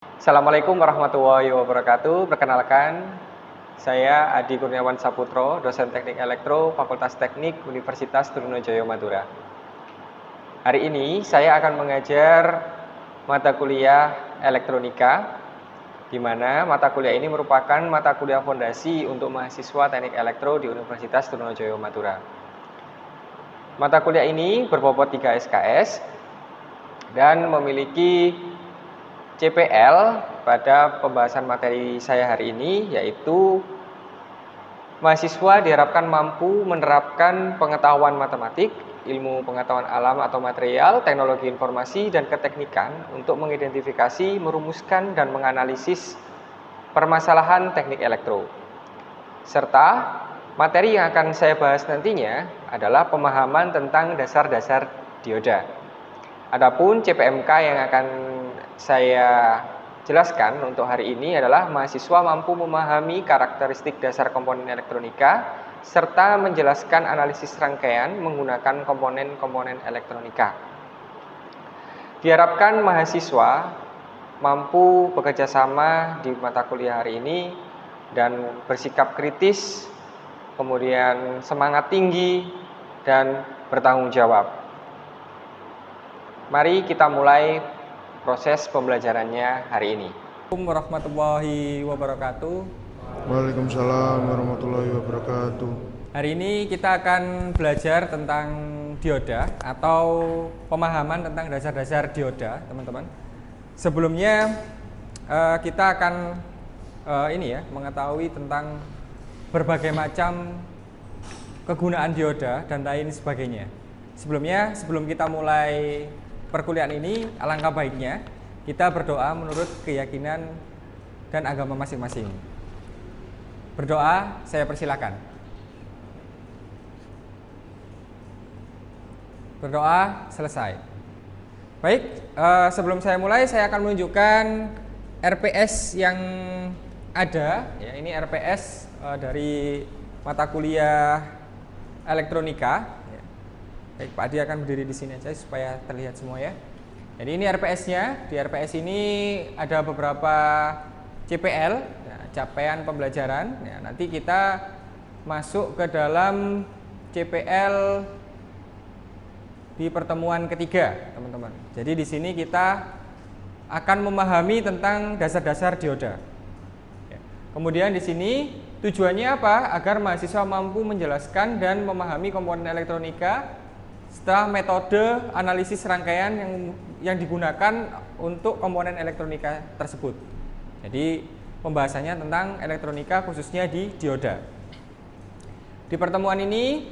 Assalamualaikum warahmatullahi wabarakatuh. Perkenalkan, saya Adi Kurniawan Saputro, dosen Teknik Elektro, Fakultas Teknik Universitas Trunojoyo Madura. Hari ini saya akan mengajar mata kuliah elektronika, di mana mata kuliah ini merupakan mata kuliah fondasi untuk mahasiswa Teknik Elektro di Universitas Trunojoyo Madura. Mata kuliah ini berbobot 3 SKS dan memiliki CPL pada pembahasan materi saya hari ini, yaitu mahasiswa diharapkan mampu menerapkan pengetahuan matematik, ilmu pengetahuan alam atau material, teknologi informasi, dan keteknikan untuk mengidentifikasi, merumuskan, dan menganalisis permasalahan teknik elektro. Serta materi yang akan saya bahas nantinya adalah pemahaman tentang dasar-dasar dioda. Adapun CPMK yang akan saya jelaskan untuk hari ini adalah mahasiswa mampu memahami karakteristik dasar komponen elektronika serta menjelaskan analisis rangkaian menggunakan komponen-komponen elektronika. Diharapkan mahasiswa mampu bekerja sama di mata kuliah hari ini dan bersikap kritis, kemudian semangat tinggi, dan bertanggung jawab. Mari kita mulai proses pembelajarannya hari ini. Assalamualaikum warahmatullahi wabarakatuh. Waalaikumsalam warahmatullahi wabarakatuh. Hari ini kita akan belajar tentang dioda atau pemahaman tentang dasar-dasar dioda, teman-teman. Sebelumnya kita akan mengetahui tentang berbagai macam kegunaan dioda dan lain sebagainya. Sebelum kita mulai perkuliahan ini, alangkah baiknya kita berdoa menurut keyakinan dan agama masing-masing. Berdoa, saya persilakan. Berdoa, selesai. Baik, sebelum saya mulai, saya akan menunjukkan RPS yang ada. Ya, ini RPS dari mata kuliah elektronika. Baik, Pak Adi akan berdiri di sini aja supaya terlihat semua ya. Jadi ini RPS-nya. Di RPS ini ada beberapa CPL, ya, capaian pembelajaran. Ya, nanti kita masuk ke dalam CPL di pertemuan ketiga, teman-teman. Jadi di sini kita akan memahami tentang dasar-dasar dioda. Ya. Kemudian di sini tujuannya apa? Agar mahasiswa mampu menjelaskan dan memahami komponen elektronika setelah metode analisis rangkaian yang digunakan untuk komponen elektronika tersebut. Jadi pembahasannya tentang elektronika khususnya di dioda. Di pertemuan ini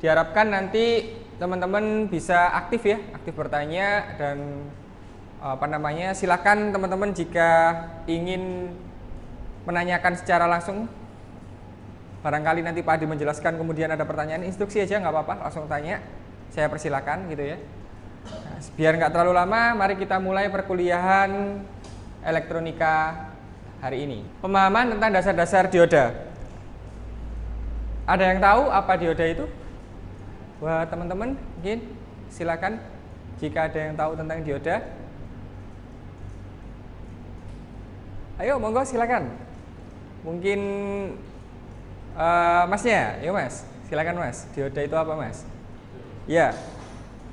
diharapkan nanti teman-teman bisa aktif ya, aktif bertanya dan silakan teman-teman jika ingin menanyakan secara langsung. Barangkali nanti Pak Adi menjelaskan kemudian ada pertanyaan, instruksi aja nggak apa-apa, langsung tanya, saya persilakan gitu ya. Nah, biar nggak terlalu lama, mari kita mulai perkuliahan elektronika hari ini. Pemahaman tentang dasar-dasar dioda. Ada yang tahu apa dioda itu? Wah, teman-teman, mungkin silakan jika ada yang tahu tentang dioda. Ayo, monggo silakan. Mungkin Masnya, yuk Mas, silakan Mas. Dioda itu apa Mas? Ya.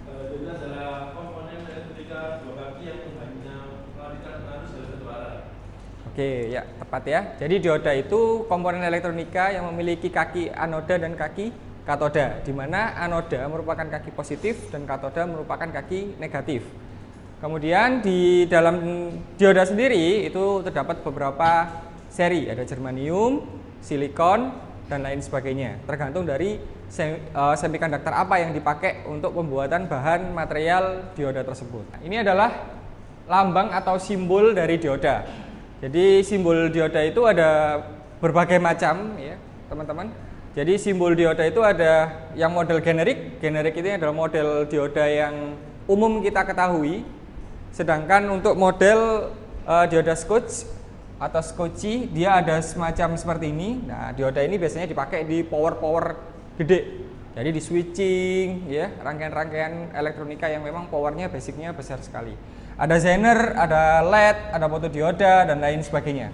Dioda adalah komponen elektronika dua kaki yang hanya melarikan arus dari satu arah. Oke, ya tepat ya. Jadi dioda itu komponen elektronika yang memiliki kaki anoda dan kaki katoda, di mana anoda merupakan kaki positif dan katoda merupakan kaki negatif. Kemudian di dalam dioda sendiri itu terdapat beberapa seri, ada germanium, silikon, dan lain sebagainya, tergantung dari semikonduktor apa yang dipakai untuk pembuatan bahan material dioda tersebut. Ini adalah lambang atau simbol dari dioda. Jadi simbol dioda itu ada berbagai macam ya teman-teman. Jadi simbol dioda itu ada yang model generik. Generik itu adalah model dioda yang umum kita ketahui. Sedangkan untuk model dioda Scotch atau Scotchy, dia ada semacam seperti ini. Nah, dioda ini biasanya dipakai di power gede. Jadi di switching ya, rangkaian-rangkaian elektronika yang memang powernya basicnya besar sekali. Ada Zener, ada LED, ada fotodioda dan lain sebagainya.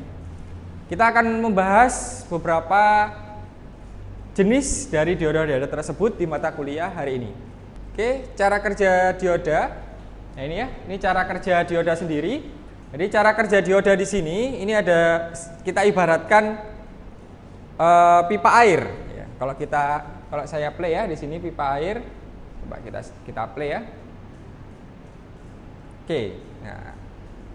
Kita akan membahas beberapa jenis dari dioda-dioda tersebut di mata kuliah hari ini. Oke, cara kerja dioda. Nah ini ya, ini cara kerja dioda sendiri. Jadi cara kerja dioda di sini, ini ada, kita ibaratkan pipa air. Ya, kalau saya play ya di sini pipa air. Coba kita play ya. Oke, nah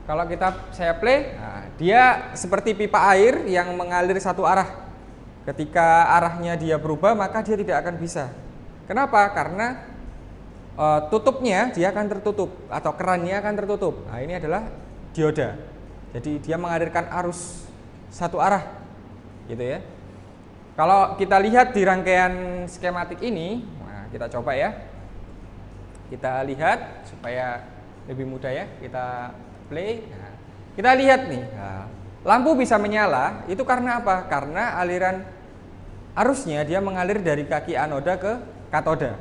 kalau saya play, nah, dia seperti pipa air yang mengalir satu arah. Ketika arahnya dia berubah, maka dia tidak akan bisa. Kenapa? Karena tutupnya dia akan tertutup atau kerannya akan tertutup. Nah ini adalah dioda. Jadi dia mengalirkan arus satu arah, gitu ya. Kalau kita lihat di rangkaian skematik ini, nah kita coba ya. Kita lihat supaya lebih mudah ya, kita play. Nah, kita lihat nih, nah, lampu bisa menyala itu karena apa? Karena aliran arusnya dia mengalir dari kaki anoda ke katoda.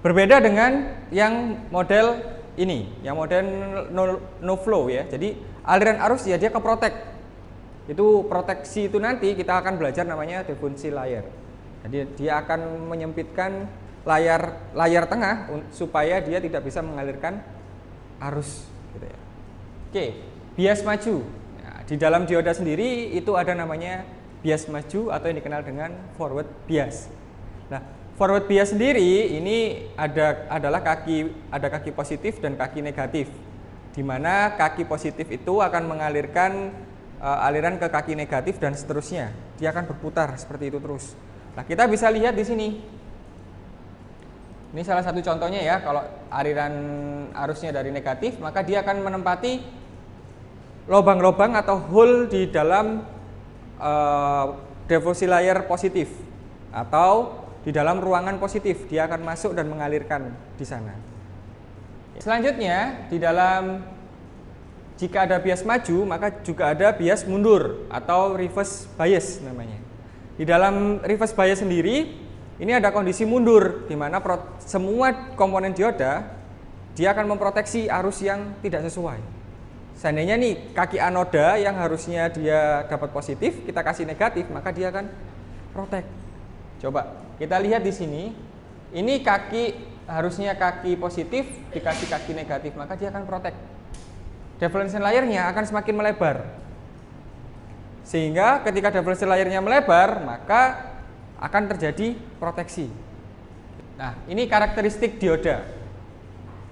Berbeda dengan yang model ini, yang model no flow ya. Jadi aliran arus ya dia ke protek. Itu proteksi itu nanti kita akan belajar namanya defungsi layer. Jadi dia akan menyempitkan layar tengah supaya dia tidak bisa mengalirkan arus gitu ya. Oke, bias maju. Nah, di dalam dioda sendiri itu ada namanya bias maju atau yang dikenal dengan forward bias. Nah, forward bias sendiri ini adalah kaki positif dan kaki negatif. Di mana kaki positif itu akan mengalirkan aliran ke kaki negatif dan seterusnya. Dia akan berputar seperti itu terus. Nah, kita bisa lihat di sini. Ini salah satu contohnya ya, kalau aliran arusnya dari negatif, maka dia akan menempati lubang-lubang atau hole di dalam defungsi layer positif atau di dalam ruangan positif. Dia akan masuk dan mengalirkan di sana. Selanjutnya, jika ada bias maju, maka juga ada bias mundur atau reverse bias namanya. Di dalam reverse bias sendiri, ini ada kondisi mundur, di mana semua komponen dioda dia akan memproteksi arus yang tidak sesuai. Seandainya nih kaki anoda yang harusnya dia dapat positif, kita kasih negatif, maka dia akan protek. Coba kita lihat di sini, ini harusnya kaki positif dikasih kaki negatif, maka dia akan protek. Deflection layernya akan semakin melebar. Sehingga ketika deflection layernya melebar, maka akan terjadi proteksi. Nah, ini karakteristik dioda.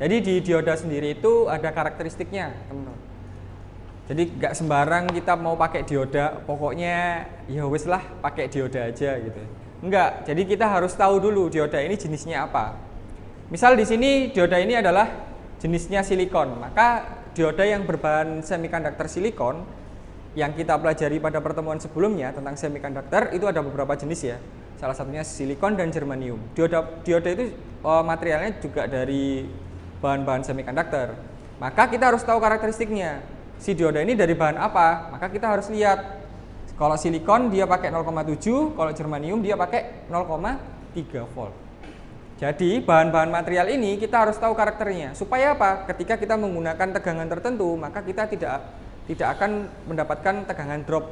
Jadi di dioda sendiri itu ada karakteristiknya, teman-teman. Jadi nggak sembarang kita mau pakai dioda, pokoknya ya wes lah pakai dioda aja gitu. Enggak. Jadi kita harus tahu dulu dioda ini jenisnya apa. Misal di sini dioda ini adalah jenisnya silikon, maka dioda yang berbahan semikonduktor silikon yang kita pelajari pada pertemuan sebelumnya tentang semikonduktor itu ada beberapa jenis ya. Salah satunya silikon dan germanium. Dioda itu materialnya juga dari bahan-bahan semikonduktor. Maka kita harus tahu karakteristiknya. Si dioda ini dari bahan apa? Maka kita harus lihat. Kalau silikon dia pakai 0,7, kalau germanium dia pakai 0,3 volt. Jadi bahan-bahan material ini kita harus tahu karakternya. Supaya apa? Ketika kita menggunakan tegangan tertentu, maka kita tidak akan mendapatkan tegangan drop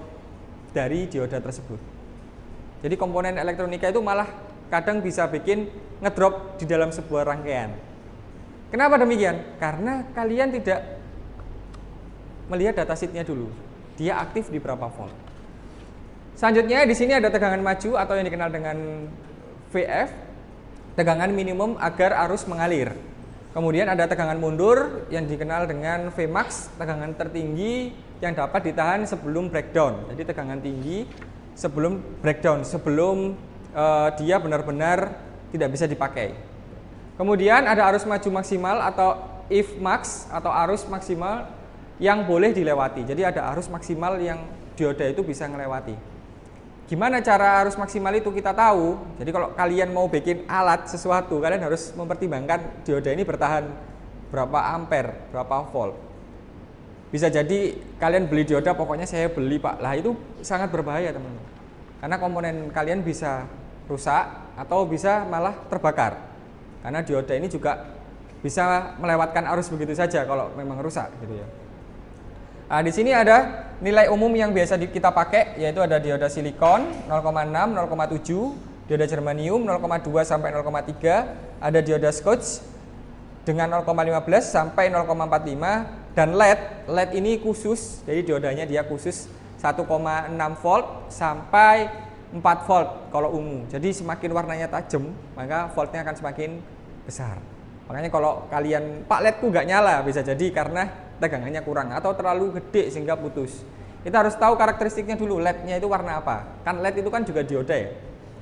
dari dioda tersebut. Jadi komponen elektronika itu malah kadang bisa bikin ngedrop di dalam sebuah rangkaian. Kenapa demikian? Karena kalian tidak melihat datasheetnya dulu. Dia aktif di berapa volt. Selanjutnya di sini ada tegangan maju atau yang dikenal dengan VF, tegangan minimum agar arus mengalir. Kemudian ada tegangan mundur yang dikenal dengan Vmax, tegangan tertinggi yang dapat ditahan sebelum breakdown. Jadi tegangan tinggi sebelum breakdown, sebelum dia benar-benar tidak bisa dipakai. Kemudian ada arus maju maksimal atau if max atau arus maksimal yang boleh dilewati. Jadi ada arus maksimal yang dioda itu bisa melewati. Gimana cara arus maksimal itu kita tahu? Jadi kalau kalian mau bikin alat sesuatu, kalian harus mempertimbangkan dioda ini bertahan berapa ampere, berapa volt. Bisa jadi kalian beli dioda, pokoknya saya beli Pak. Lah itu sangat berbahaya teman-teman. Karena komponen kalian bisa rusak atau bisa malah terbakar. Karena dioda ini juga bisa melewatkan arus begitu saja kalau memang rusak gitu ya. Nah, di sini ada nilai umum yang biasa kita pakai, yaitu ada dioda silikon 0,6, 0,7, dioda germanium 0,2 sampai 0,3, ada dioda Scotch dengan 0,15 sampai 0,45, dan LED ini khusus, jadi diodanya dia khusus 1,6 volt sampai 4 volt kalau ungu. Jadi semakin warnanya tajam, maka voltnya akan semakin besar. Makanya kalau kalian, Pak LED ku nggak nyala, bisa jadi karena tegangannya kurang atau terlalu gede sehingga putus. Kita harus tahu karakteristiknya dulu, LED-nya itu warna apa. Kan LED itu kan juga dioda ya.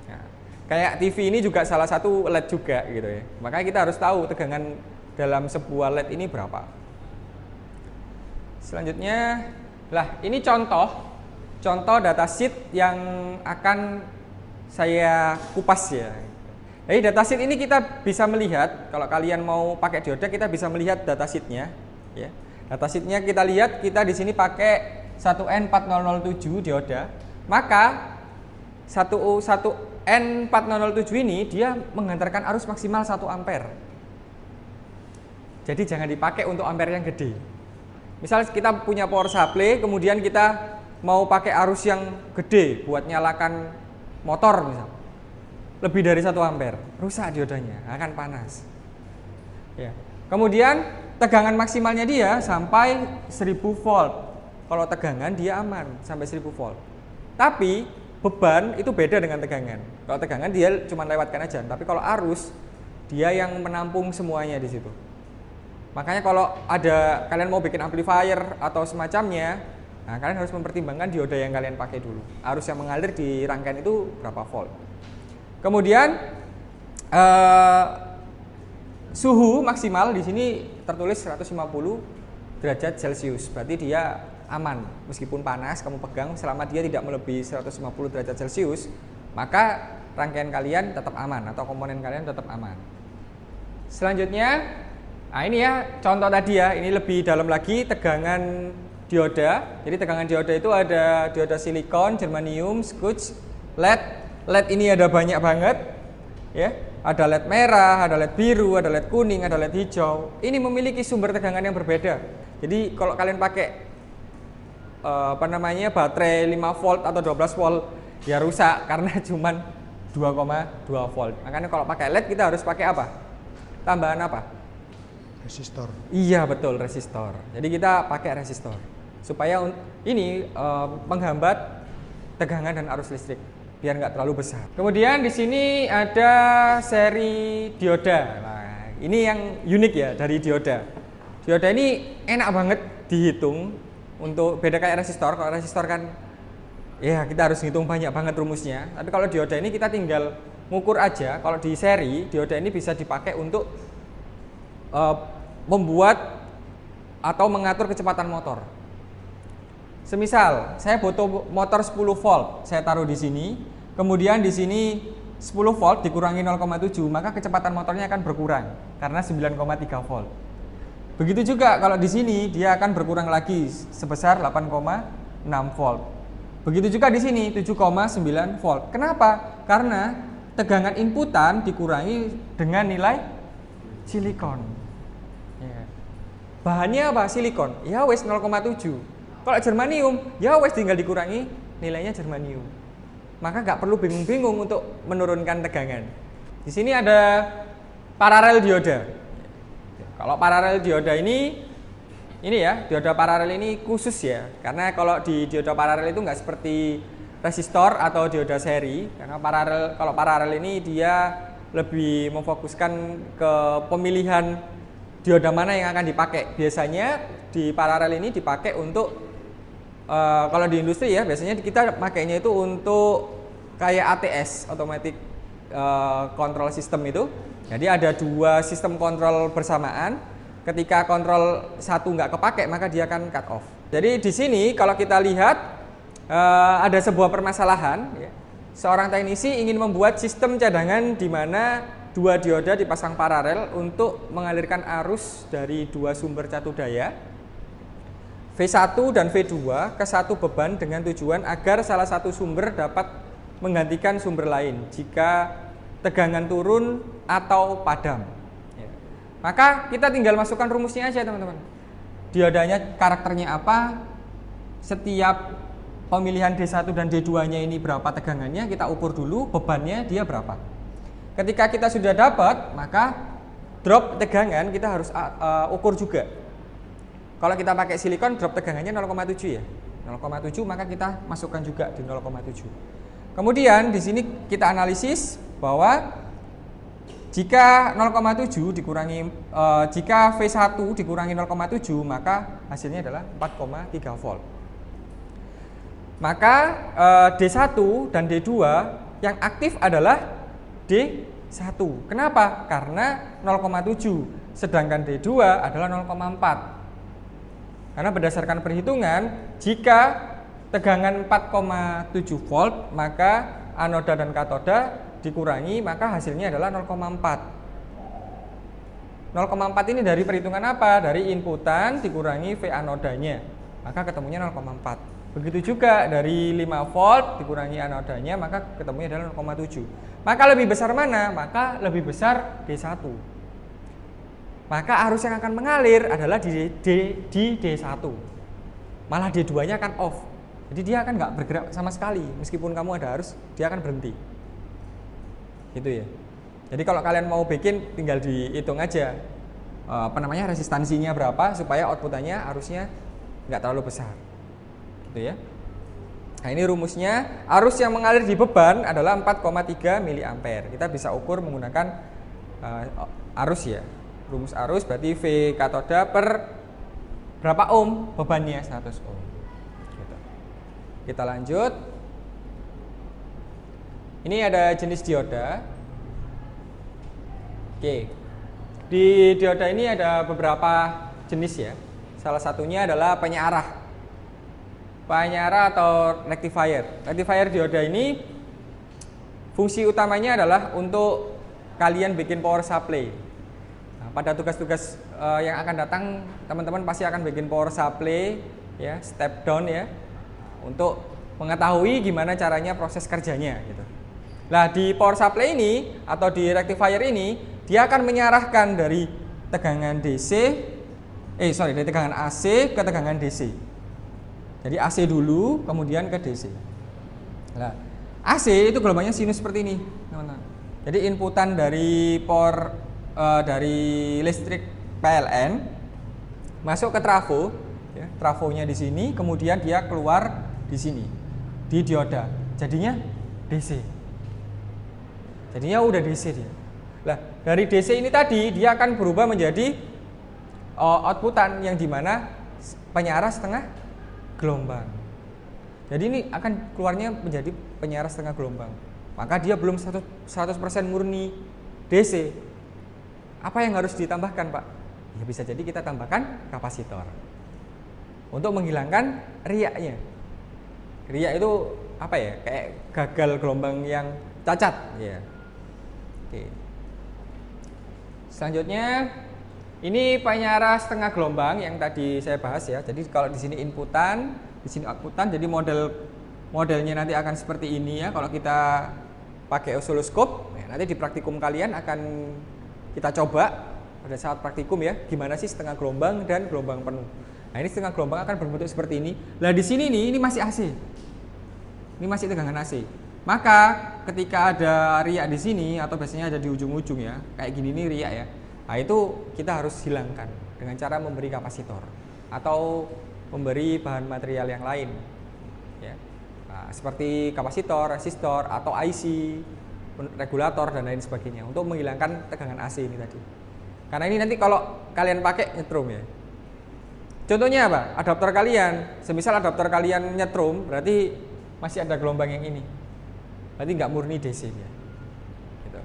Nah, kayak TV ini juga salah satu LED juga gitu ya. Makanya kita harus tahu tegangan dalam sebuah LED ini berapa. Selanjutnya, ini contoh datasheet yang akan saya kupas ya. Jadi datasheet ini kita bisa melihat, kalau kalian mau pakai dioda kita bisa melihat datasheetnya ya. Datasheetnya kita lihat, kita di sini pakai 1N4007 dioda. Maka 1N4007 ini dia menghantarkan arus maksimal 1 ampere. Jadi jangan dipakai untuk ampere yang gede. Misal kita punya power supply, kemudian kita mau pakai arus yang gede buat nyalakan motor misal. Lebih dari 1 ampere, rusak diodanya, akan panas. Ya. Kemudian tegangan maksimalnya dia sampai 1000 volt. Kalau tegangan dia aman sampai 1000 volt. Tapi beban itu beda dengan tegangan. Kalau tegangan dia cuma lewatkan aja, tapi kalau arus dia yang menampung semuanya di situ. Makanya kalau ada kalian mau bikin amplifier atau semacamnya, nah kalian harus mempertimbangkan dioda yang kalian pakai dulu. Arus yang mengalir di rangkaian itu berapa volt. Kemudian suhu maksimal di sini tertulis 150 derajat Celcius. Berarti dia aman meskipun panas kamu pegang, selama dia tidak melebihi 150 derajat Celcius, maka rangkaian kalian tetap aman atau komponen kalian tetap aman. Selanjutnya, nah ini ya contoh tadi ya, ini lebih dalam lagi tegangan dioda. Jadi tegangan dioda itu ada dioda silikon, germanium, Scotch, LED. LED ini ada banyak banget ya. Ada LED merah, ada LED biru, ada LED kuning, ada LED hijau. Ini memiliki sumber tegangan yang berbeda. Jadi kalau kalian pakai baterai 5 volt atau 12 volt ya rusak karena cuman 2,2 volt. Makanya kalau pakai LED kita harus pakai apa? Tambahan apa? Resistor. Iya betul, resistor. Jadi kita pakai resistor supaya ini menghambat tegangan dan arus listrik biar nggak terlalu besar. Kemudian di sini ada seri dioda. Nah, ini yang unik ya dari dioda. Dioda ini enak banget dihitung untuk beda kayak resistor. Kalau resistor kan ya kita harus hitung banyak banget rumusnya. Tapi kalau dioda ini kita tinggal ngukur aja. Kalau di seri dioda ini bisa dipakai untuk membuat atau mengatur kecepatan motor. Semisal saya butuh motor 10 volt, saya taruh di sini, kemudian di sini 10 volt dikurangi 0,7, maka kecepatan motornya akan berkurang karena 9,3 volt. Begitu juga kalau di sini dia akan berkurang lagi sebesar 8,6 volt. Begitu juga di sini 7,9 volt. Kenapa? Karena tegangan inputan dikurangi dengan nilai silikon. Ya. Bahannya apa? Silikon. Ya wes 0,7. Kalau germanium, ya wes tinggal dikurangi nilainya germanium. Maka nggak perlu bingung-bingung untuk menurunkan tegangan. Di sini ada paralel dioda. Kalau paralel dioda ini ya, dioda paralel ini khusus ya. Karena kalau di dioda paralel itu nggak seperti resistor atau dioda seri. Karena kalau paralel ini dia lebih memfokuskan ke pemilihan dioda mana yang akan dipakai. Biasanya di paralel ini dipakai untuk kalau di industri ya biasanya kita pakainya itu untuk kayak ATS, automatic control system itu. Jadi ada 2 sistem kontrol bersamaan. Ketika kontrol satu nggak kepakai maka dia akan cut off. Jadi di sini kalau kita lihat ada sebuah permasalahan. Ya. Seorang teknisi ingin membuat sistem cadangan di mana 2 dioda dipasang paralel untuk mengalirkan arus dari 2 sumber catu daya V1 dan V2 ke satu beban dengan tujuan agar salah satu sumber dapat menggantikan sumber lain jika tegangan turun atau padam. Maka kita tinggal masukkan rumusnya aja teman-teman. Diodanya karakternya apa, setiap pemilihan D1 dan D2 nya ini berapa tegangannya, kita ukur dulu bebannya dia berapa. Ketika kita sudah dapat, maka drop tegangan kita harus ukur juga. Kalau kita pakai silikon, drop tegangannya 0,7 ya. 0,7 maka kita masukkan juga di 0,7. Kemudian di sini kita analisis bahwa jika 0,7 dikurangi jika V1 dikurangi 0,7 maka hasilnya adalah 4,3 volt. Maka D1 dan D2 yang aktif adalah D1. Kenapa? Karena 0,7 sedangkan D2 adalah 0,4. Karena berdasarkan perhitungan, jika tegangan 4,7 volt, maka anoda dan katoda dikurangi, maka hasilnya adalah 0,4. 0,4 ini dari perhitungan apa? Dari inputan dikurangi V anodanya, maka ketemunya 0,4. Begitu juga dari 5 volt dikurangi anodanya, maka ketemunya adalah 0,7. Maka lebih besar mana? Maka lebih besar D1. Maka arus yang akan mengalir adalah di D1. Malah D2-nya akan off. Jadi dia akan nggak bergerak sama sekali. Meskipun kamu ada arus, dia akan berhenti. Gitu ya. Jadi kalau kalian mau bikin, tinggal dihitung aja resistansinya berapa supaya outputannya arusnya nggak terlalu besar. Gitu ya. Nah ini rumusnya, arus yang mengalir di beban adalah 4,3 mA. Kita bisa ukur menggunakan arus ya. Rumus arus berarti V katoda per berapa ohm? Bebannya 100 ohm. Gitu. Kita lanjut. Ini ada jenis dioda. Oke. Di dioda ini ada beberapa jenis ya. Salah satunya adalah penyarah. Penyarah atau rectifier. Rectifier dioda ini fungsi utamanya adalah untuk kalian bikin power supply. Pada tugas-tugas yang akan datang, teman-teman pasti akan bikin power supply ya, step down ya, untuk mengetahui gimana caranya proses kerjanya gitu. Nah, di power supply ini atau di rectifier ini, dia akan menyarahkan dari tegangan dari tegangan AC ke tegangan DC. Jadi AC dulu, kemudian ke DC. Nah, AC itu gelombangnya sinus seperti ini, teman-teman. Jadi inputan dari dari listrik PLN masuk ke trafo, ya, trafonya di sini, kemudian dia keluar di sini di dioda, jadinya DC. Jadinya udah DC dia. Lah dari DC ini tadi dia akan berubah menjadi outputan yang dimana penyarah setengah gelombang. Jadi ini akan keluarnya menjadi penyarah setengah gelombang. Maka dia belum 100% murni DC. Apa yang harus ditambahkan, Pak? Ya bisa jadi kita tambahkan kapasitor untuk menghilangkan riaknya. Riak itu apa ya? Kayak gagal gelombang yang cacat, ya. Oke. Selanjutnya ini penyarah setengah gelombang yang tadi saya bahas ya. Jadi kalau di sini inputan, di sini outputan. Jadi modelnya nanti akan seperti ini ya. Kalau kita pakai osiloskop, ya, nanti di praktikum kalian akan kita coba pada saat praktikum ya, gimana sih setengah gelombang dan gelombang penuh. Nah ini setengah gelombang akan berbentuk seperti ini. Nah di sini nih, ini masih AC. Ini masih tegangan AC. Maka ketika ada riak di sini atau biasanya ada di ujung-ujung ya, kayak gini nih riak ya. Nah itu kita harus hilangkan dengan cara memberi kapasitor atau memberi bahan material yang lain. Ya. Nah, seperti kapasitor, resistor atau IC, regulator dan lain sebagainya untuk menghilangkan tegangan AC ini tadi. Karena ini nanti kalau kalian pakai nyetrum ya. Contohnya apa? Adaptor kalian, semisal adaptor kalian nyetrum, berarti masih ada gelombang yang ini. Berarti nggak murni DC ya. Gitu.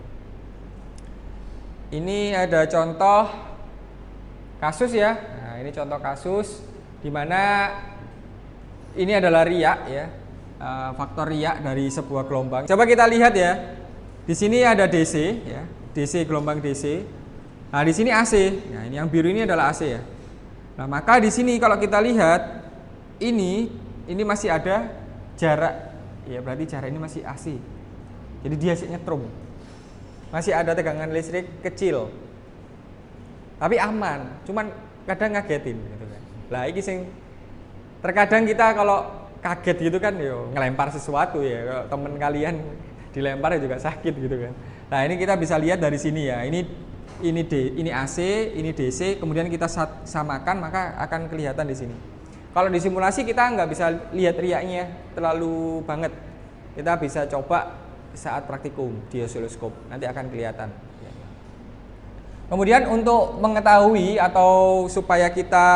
Ini ada contoh kasus ya. Nah, ini contoh kasus di mana ini adalah riak ya. Faktor riak dari sebuah gelombang. Coba kita lihat ya. Di sini ada DC ya, DC gelombang DC. Nah, di sini AC. Nah, ini yang biru ini adalah AC ya. Nah, maka di sini kalau kita lihat ini masih ada jarak. Ya, berarti jarak ini masih AC. Jadi dia nyetrum. Masih ada tegangan listrik kecil. tapi aman, cuman kadang ngagetin gitu kan. Lah iki sing terkadang kita kalau kaget gitu kan yo ngelempar sesuatu ya, kalau temen kalian dilempar ya juga sakit gitu kan. Nah, ini kita bisa lihat dari sini ya. Ini AC, ini DC, kemudian kita samakan maka akan kelihatan di sini. Kalau di simulasi kita nggak bisa lihat riaknya terlalu banget. Kita bisa coba saat praktikum di osiloskop, nanti akan kelihatan. Kemudian untuk mengetahui atau supaya kita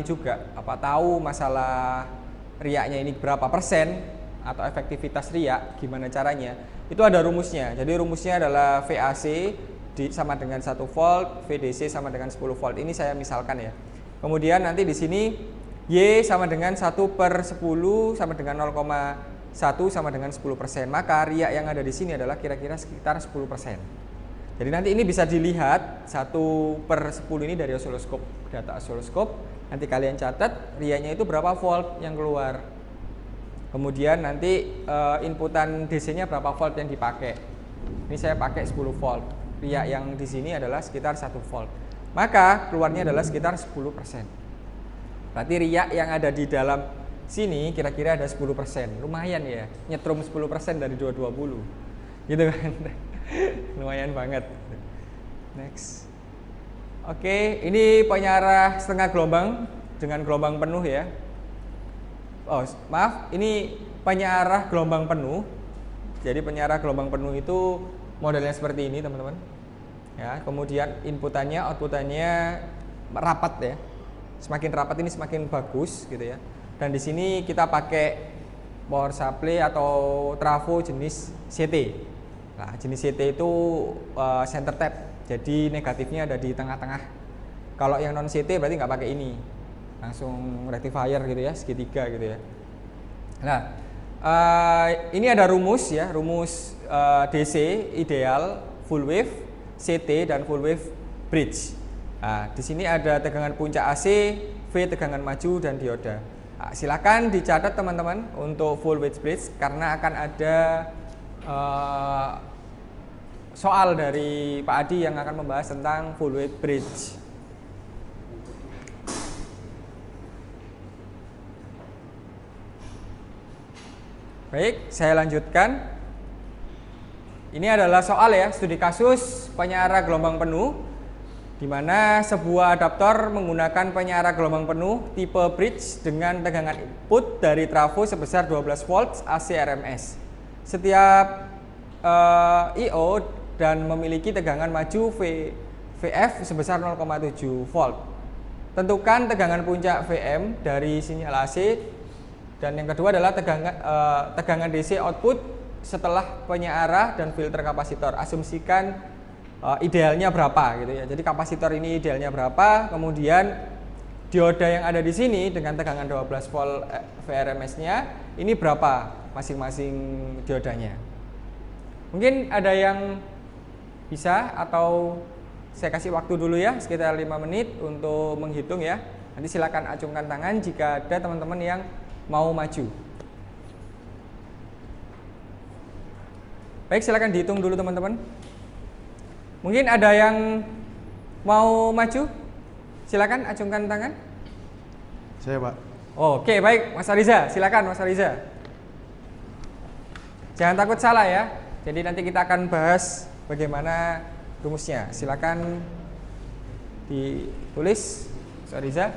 juga tahu masalah riaknya ini berapa persen atau efektivitas riak, gimana caranya? Itu ada rumusnya. Jadi rumusnya adalah VAC sama dengan 1 volt, VDC sama dengan 10 volt. Ini saya misalkan ya. Kemudian nanti di sini Y sama dengan 1/10 sama dengan 0,1 sama dengan 10%. Maka riak yang ada di sini adalah kira-kira sekitar 10%. Jadi nanti ini bisa dilihat 1/10 ini dari osiloskop, data osiloskop. Nanti kalian catat riaknya itu berapa volt yang keluar. Kemudian nanti inputan DC-nya berapa volt yang dipakai. Ini saya pakai 10 volt. Riak yang di sini adalah sekitar 1 volt. Maka keluarnya adalah sekitar 10%. Berarti riak yang ada di dalam sini kira-kira ada 10%. Lumayan ya, nyetrum 10% dari 220. Gitu kan. Lumayan banget. Next. Oke, ini penyiar setengah gelombang dengan gelombang penuh ya. Oh, maaf, ini penyiar gelombang penuh. Jadi penyiar gelombang penuh itu modelnya seperti ini, teman-teman. Ya, kemudian inputannya, outputannya rapat ya. Semakin rapat ini semakin bagus gitu ya. Dan di sini kita pakai power supply atau trafo jenis CT. Nah, jenis CT itu center tap. Jadi negatifnya ada di tengah-tengah. Kalau yang non CT berarti nggak pakai ini. Langsung rectifier gitu ya, segitiga gitu ya. Nah, ini ada rumus ya, rumus DC ideal, full wave, CT dan full wave bridge. Nah, di sini ada tegangan puncak AC, V tegangan maju dan dioda. Nah, silakan dicatat teman-teman untuk full wave bridge karena akan ada soal dari Pak Adi yang akan membahas tentang full wave bridge. Baik, saya lanjutkan. Ini adalah soal ya, studi kasus penyiar gelombang penuh, di mana sebuah adaptor menggunakan penyiar gelombang penuh tipe bridge dengan tegangan input dari trafo sebesar 12 volt AC RMS. Setiap I/O dan memiliki tegangan maju VF sebesar 0,7 volt. Tentukan tegangan puncak VM dari sinyal AC. Dan yang kedua adalah tegangan DC output setelah penyiar dan filter kapasitor. Asumsikan idealnya berapa gitu ya. Jadi kapasitor ini idealnya berapa, kemudian dioda yang ada di sini dengan tegangan 12 volt VRMS-nya ini berapa masing-masing diodanya. Mungkin ada yang bisa atau saya kasih waktu dulu ya, sekitar 5 menit untuk menghitung ya. Nanti silakan acungkan tangan jika ada teman-teman yang mau maju. Baik, silakan dihitung dulu teman-teman. Mungkin ada yang mau maju? Silakan acungkan tangan. Saya, Pak. Oke, baik, Mas Ariza, silakan Mas Ariza. Jangan takut salah ya. Jadi nanti kita akan bahas bagaimana rumusnya. Silakan ditulis, Mas Ariza.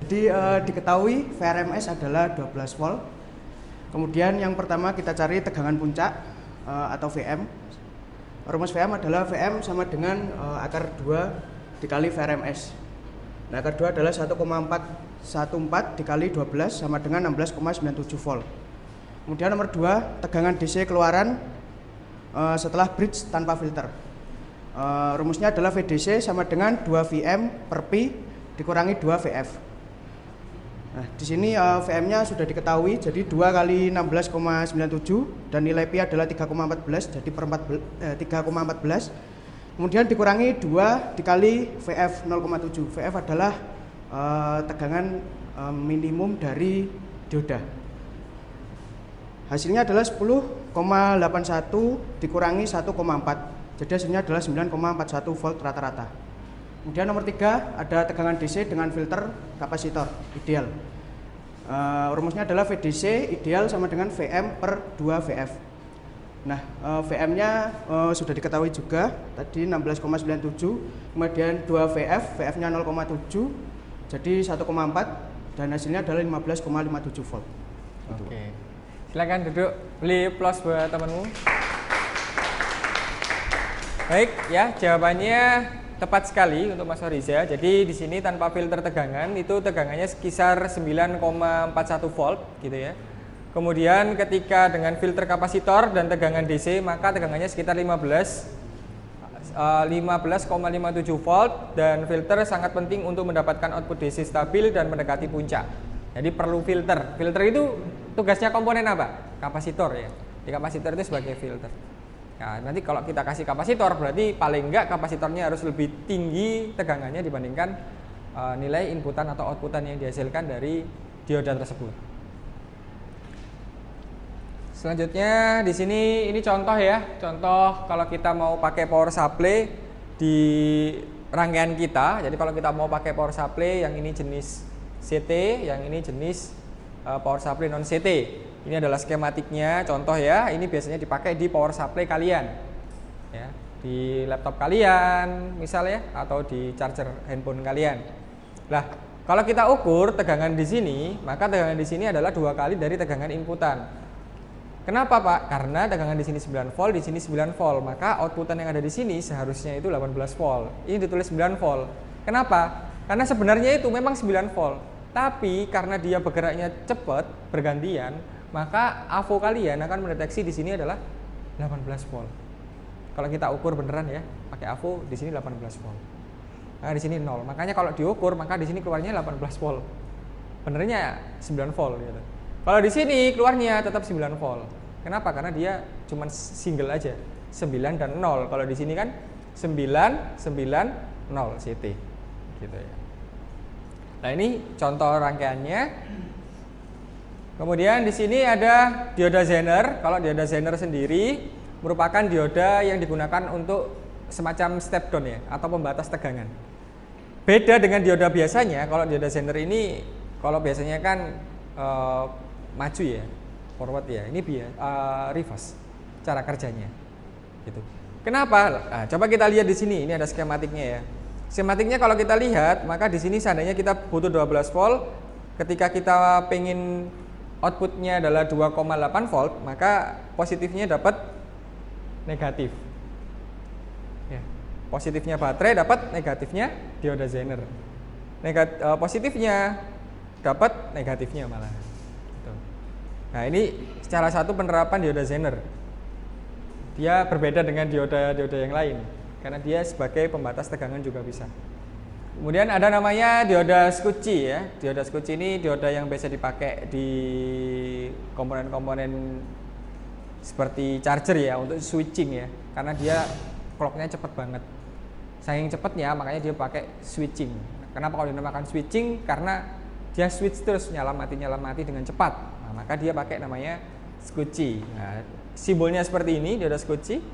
Jadi diketahui VRMS adalah 12 volt. Kemudian yang pertama kita cari tegangan puncak atau VM. Rumus VM adalah VM sama dengan akar 2 dikali VRMS. Nah, akar 2 adalah 1,414 dikali 12 sama dengan 16,97 volt. Kemudian nomor 2, tegangan DC keluaran setelah bridge tanpa filter. Rumusnya adalah VDC sama dengan 2 VM per Pi dikurangi 2 VF. Nah, di sini VM-nya sudah diketahui, jadi 2 kali 16,97 dan nilai Pi adalah 3,14, jadi 3,14. Kemudian dikurangi 2 dikali VF 0,7. VF adalah tegangan minimum dari dioda. Hasilnya adalah 10,81 dikurangi 1,4. Jadi hasilnya adalah 9,41 volt rata-rata. Kemudian nomor 3 ada tegangan DC dengan filter kapasitor ideal. Rumusnya adalah VDC ideal sama dengan VM per 2 VF. Nah, VM-nya sudah diketahui juga, tadi 16,97, kemudian 2 VF, VF-nya 0,7, jadi 1,4, dan hasilnya adalah 15,57 volt. Oke. Silakan duduk, beli plus buat temanmu. Baik, ya jawabannya tepat sekali untuk Mas Horiza. Jadi di sini tanpa filter tegangan itu tegangannya sekitar 9,41 volt gitu ya. Kemudian ketika dengan filter kapasitor dan tegangan DC maka tegangannya sekitar 15,57 volt, dan filter sangat penting untuk mendapatkan output DC stabil dan mendekati puncak. Jadi perlu filter. Filter itu tugasnya komponen apa? Kapasitor ya. Di kapasitor itu sebagai filter. Nah, nanti kalau kita kasih kapasitor berarti paling enggak kapasitornya harus lebih tinggi tegangannya dibandingkan nilai inputan atau outputan yang dihasilkan dari dioda tersebut. Selanjutnya di sini ini contoh ya, contoh kalau kita mau pakai power supply di rangkaian kita. Jadi kalau kita mau pakai power supply yang ini jenis CT, yang ini jenis power supply non CT. Ini adalah skematiknya, contoh ya. Ini biasanya dipakai di power supply kalian, ya, di laptop kalian misalnya, atau di charger handphone kalian. Nah, kalau kita ukur tegangan di sini, maka tegangan di sini adalah 2 kali dari tegangan inputan. Kenapa Pak? Karena tegangan di sini 9 volt, di sini 9 volt, maka outputan yang ada di sini seharusnya itu 18 volt. Ini ditulis 9 volt. Kenapa? Karena sebenarnya itu memang 9 volt, tapi karena dia bergeraknya cepat, bergantian, maka AVO kalian akan mendeteksi di sini adalah 18 volt. Kalau kita ukur beneran ya, pakai AVO di sini 18 volt. Nah, di sini 0. Makanya kalau diukur maka di sini keluarnya 18 volt. Benernya 9 volt gitu. Kalau di sini keluarnya tetap 9 volt. Kenapa? Karena dia cuma single aja, 9 dan 0. Kalau di sini kan 9, 9, 0 CT gitu ya. Nah, ini contoh rangkaiannya. Kemudian di sini ada dioda Zener. Kalau dioda Zener sendiri merupakan dioda yang digunakan untuk semacam step down ya, atau pembatas tegangan. Beda dengan dioda biasanya. Kalau dioda Zener ini, kalau biasanya kan maju ya, forward ya. Ini reverse cara kerjanya. Gitu. Kenapa? Nah, coba kita lihat di sini. Ini ada skematiknya ya. Skematiknya kalau kita lihat, maka di sini seandainya kita butuh 12 volt, ketika kita pengen outputnya adalah 2,8 volt, maka positifnya dapat negatif. Ya. Positifnya baterai dapat negatifnya dioda Zener. Positifnya dapat negatifnya malah. Nah, ini salah satu penerapan dioda Zener. Dia berbeda dengan dioda-dioda yang lain karena dia sebagai pembatas tegangan juga bisa. Kemudian ada namanya dioda Schottky ya. Dioda Schottky ini dioda yang biasa dipakai di komponen-komponen seperti charger ya, untuk switching ya. Karena dia clocknya cepat banget. Saking cepatnya makanya dia pakai switching. Kenapa kalau dinamakan switching? Karena dia switch terus nyala mati dengan cepat. Nah, maka dia pakai namanya Schottky. Nah, simbolnya seperti ini, dioda Schottky.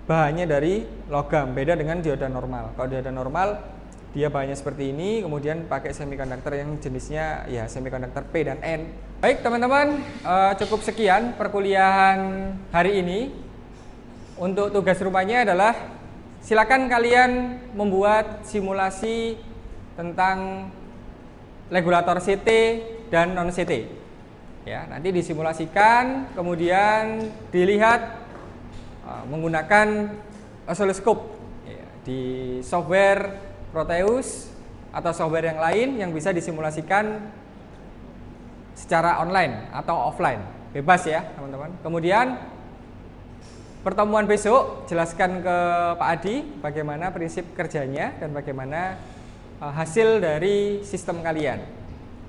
Bahannya dari logam, beda dengan dioda normal. Kalau dioda normal dia bahannya seperti ini, kemudian pakai semikonduktor yang jenisnya ya semikonduktor P dan N. Baik teman-teman, cukup sekian perkuliahan hari ini. Untuk tugas rumahnya adalah silakan kalian membuat simulasi tentang regulator CT dan non CT. Ya, nanti disimulasikan, kemudian dilihat menggunakan oscilloscope ya, di software Proteus atau software yang lain yang bisa disimulasikan secara online atau offline, bebas ya teman-teman. Kemudian pertemuan besok jelaskan ke Pak Adi bagaimana prinsip kerjanya dan bagaimana hasil dari sistem kalian.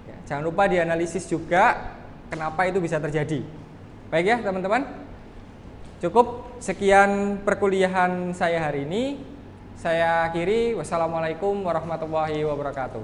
Ya, jangan lupa dianalisis juga kenapa itu bisa terjadi. Baik ya teman-teman, cukup sekian perkuliahan saya hari ini. Saya akhiri. Wassalamualaikum warahmatullahi wabarakatuh.